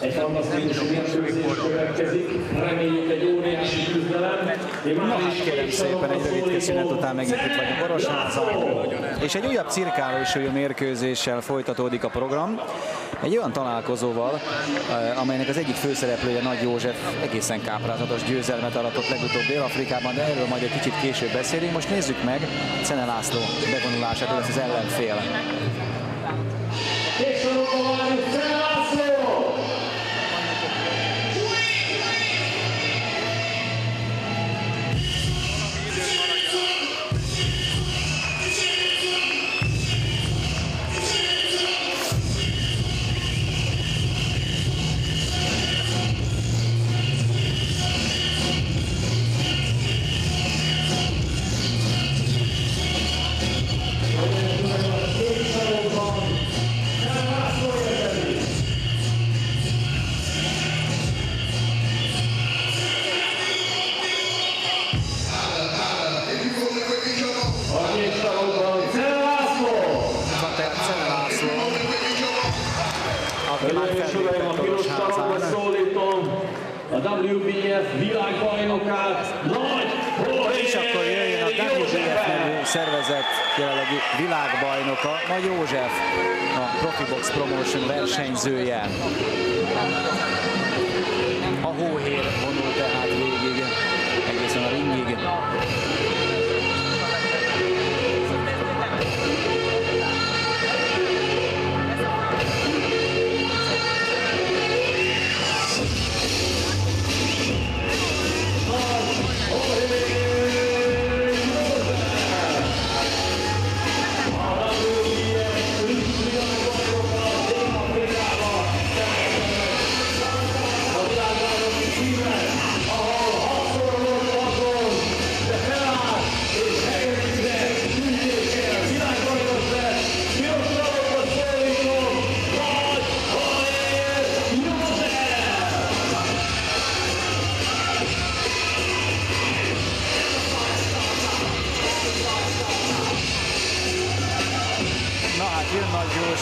Egy fantasztikus mérkőzés következik, reméljük egy óriási küzdelem. Na hát kérem szépen, egy rövid szünet után megint itt vagyunk Orosházan, és egy újabb cirkálósúlyú mérkőzéssel folytatódik a program. Egy olyan találkozóval, amelynek az egyik főszereplője Nagy József egészen káprázatos győzelmet aratott legutóbb Dél-Afrikában, de erről majd egy kicsit később beszélünk. Most nézzük meg Czene László bevonulását, lesz az ellenfél. A WBF világbajnokát, Nagy Hóhér! És akkor jöjjön a WBF nevű szervezet jelenlegi világbajnoka, Nagy József, a Profibox Promotion versenyzője. A Hóhér vonul tehát végig, egészen a ringig.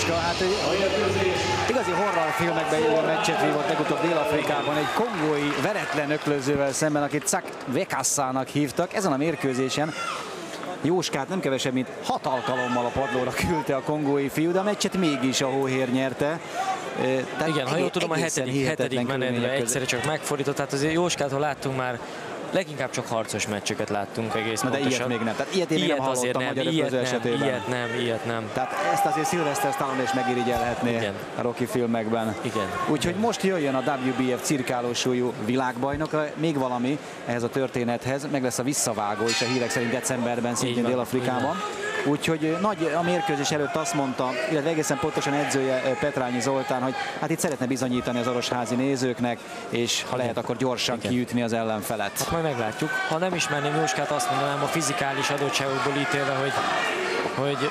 Hát igazi horrorfilmekben élő meccset vívott legutóbb Dél-Afrikában egy kongói veretlen öklözővel szemben, akit Szak Vekassának hívtak. Ezen a mérkőzésen Jóskát nem kevesebb, mint 6 alkalommal a padlóra küldte a kongói fiú, de a meccset mégis a Hóhér nyerte. Tehát igen, ha jól tudom, a hetedik menetben egyszerre csak megfordított, tehát azért Jóskától láttunk már leginkább csak harcos meccseket láttunk egész pontosan. De ilyet még nem. Tehát ilyet én még nem hallottam magyar öklöző esetében. Ilyet nem. Tehát ezt azért Sylvester Stallone is megirigyelhetné a Rocky filmekben. Igen. Úgyhogy most jöjjön a WBF cirkálósúlyú világbajnoka. Még valami ehhez a történethez. Meg lesz a visszavágó is a hírek szerint decemberben, szintén Dél-Afrikában. Úgyhogy Nagy a mérkőzés előtt azt mondta, illetve egészen pontosan edzője Petrányi Zoltán, hogy hát itt szeretne bizonyítani az orosházi nézőknek, és ha lehet, akkor gyorsan kiütni az ellenfelet. Hát majd meglátjuk. Ha nem ismerném Jóskát, azt mondanám a fizikális adottságokból ítélve, hogy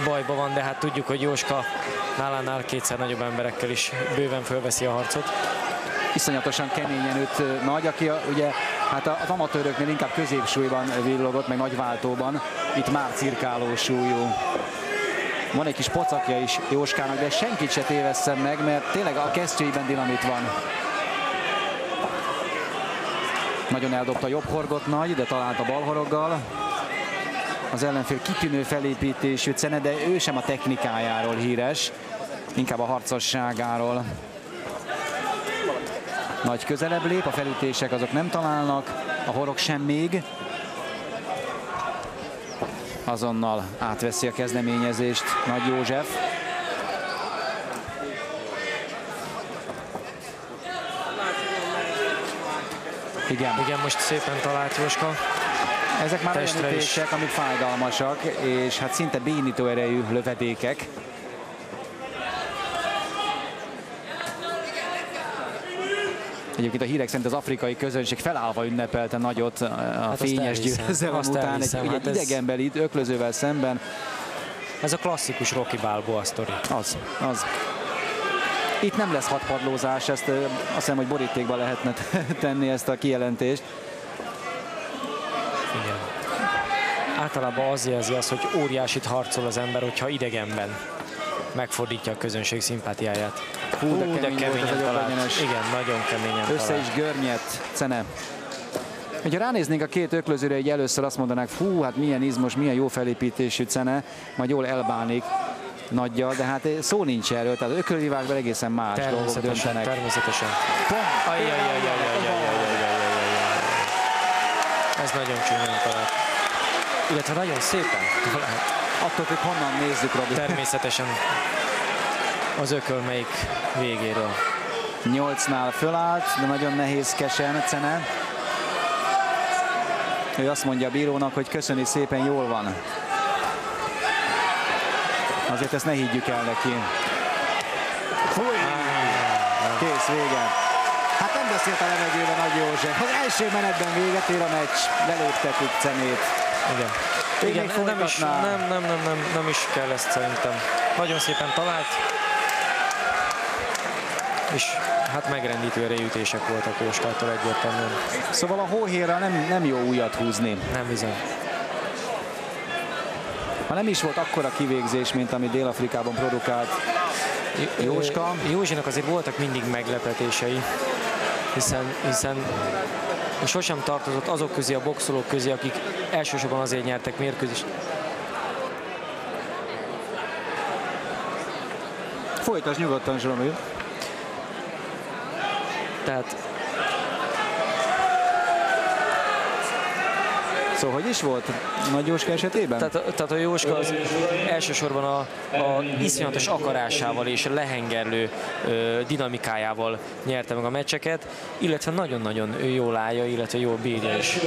bajban van, de hát tudjuk, hogy Jóska nálánál kétszer nagyobb emberekkel is bőven fölveszi a harcot. Iszonyatosan keményen üt Nagy, aki ugye hát az amatőröknél inkább középsúlyban villogott, meg nagyváltóban, itt már cirkálósúlyú. Van egy kis pocakja is Jóskának, de senkit se tévesszem meg, mert tényleg a kesztyűiben dinamit van. Nagyon eldobta jobb horgot Nagy, de talált a bal horoggal. Az ellenfél kitűnő felépítésű Czene, de ő sem a technikájáról híres, inkább a harcosságáról. Nagy közelebb lép, a felütések azok nem találnak, a horog sem még. Azonnal átveszi a kezdeményezést Nagy József. Igen, most szépen talált Jóska. Ezek már olyan ütések, amik fájdalmasak, és hát szinte bénító erejű lövedékek. Egyébként a hírek szerint az afrikai közönség felállva ünnepelte Nagyot a fényes győzelem után, egy idegenbeli öklözővel szemben. Ez a klasszikus Rocky Balboa sztori. Az. Itt nem lesz hatpadlózás, ezt azt hiszem, hogy borítékba lehetne tenni ezt a kijelentést. Igen. Általában az jelzi azt, hogy óriásit harcol az ember, hogyha idegenben. megfordítja a közönség szimpátiáját. Hú, de keményen talált. Igen, nagyon keményen Össze talált. is görnyedt Cene. Ha ránéznénk a két öklözőre, így először azt mondanák, fú, hát milyen izmos, milyen jó felépítésű Cene, majd jól elbánik nagyja, de hát szó nincs erről, tehát ökölvivágban egészen más dolgok döntenek. Természetesen. Ez nagyon csúnyán talált. Illetve nagyon szépen talált. Attól, hogy honnan nézzük, Robi. Természetesen az ököl melyik végéről. 8-nál fölállt, de nagyon nehézkesen Cene. Ő azt mondja a bírónak, hogy köszöni szépen, jól van. Azért ezt ne higgyük el neki. Fúj! Kész, vége. Hát nem beszélt a levegőben Nagy József. Az első menetben véget ér a meccs. Leléptetik Cenét. Igen. Igen, nem is kell ezt szerintem. Nagyon szépen talált. És hát megrendítő erejütések voltak Jóskától egyértelműen. Szóval a hóhérrel nem jó újat húzni. Nem bizony. Ha nem is volt akkora kivégzés, mint amit Dél-Afrikában produkált Jóska. Józsinak azért voltak mindig meglepetései, hiszen sosem tartozott azok közé, a boxolók közé, akik elsősorban azért nyertek mérkőzést. Folytasd nyugodtan, Zsomi. Tehát... Szóval hogy is volt Nagy Jóska esetében? Tehát a Jóska az elsősorban a iszonyatos akarásával és a lehengerlő dinamikájával nyerte meg a meccseket, illetve nagyon-nagyon jól állja, illetve jól bírja is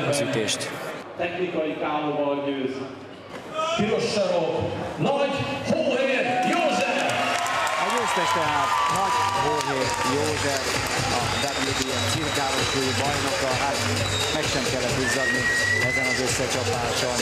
az ütést. Technikai KO-val győz. Piros sarok, Nagy Hóhér József! A győztes tehát Nagy Hóhér József, a WBM cirkáros bajnoka, hát meg sem kellett izzadni ezen az összecsapáson.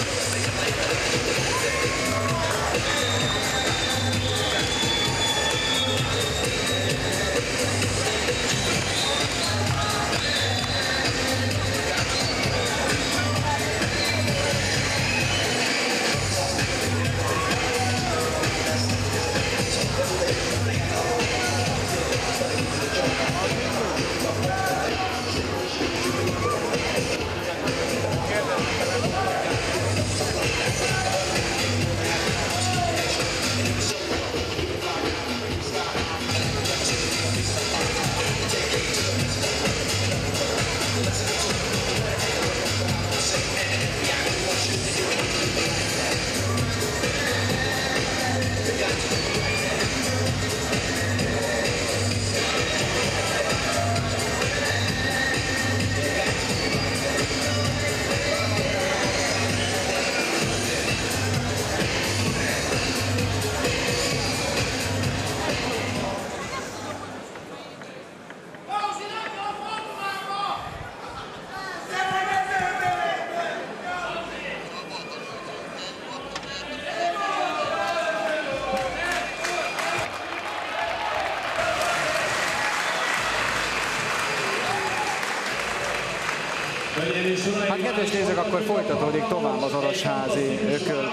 Hát kedves nézők, akkor folytatódik tovább az Orosházi ököl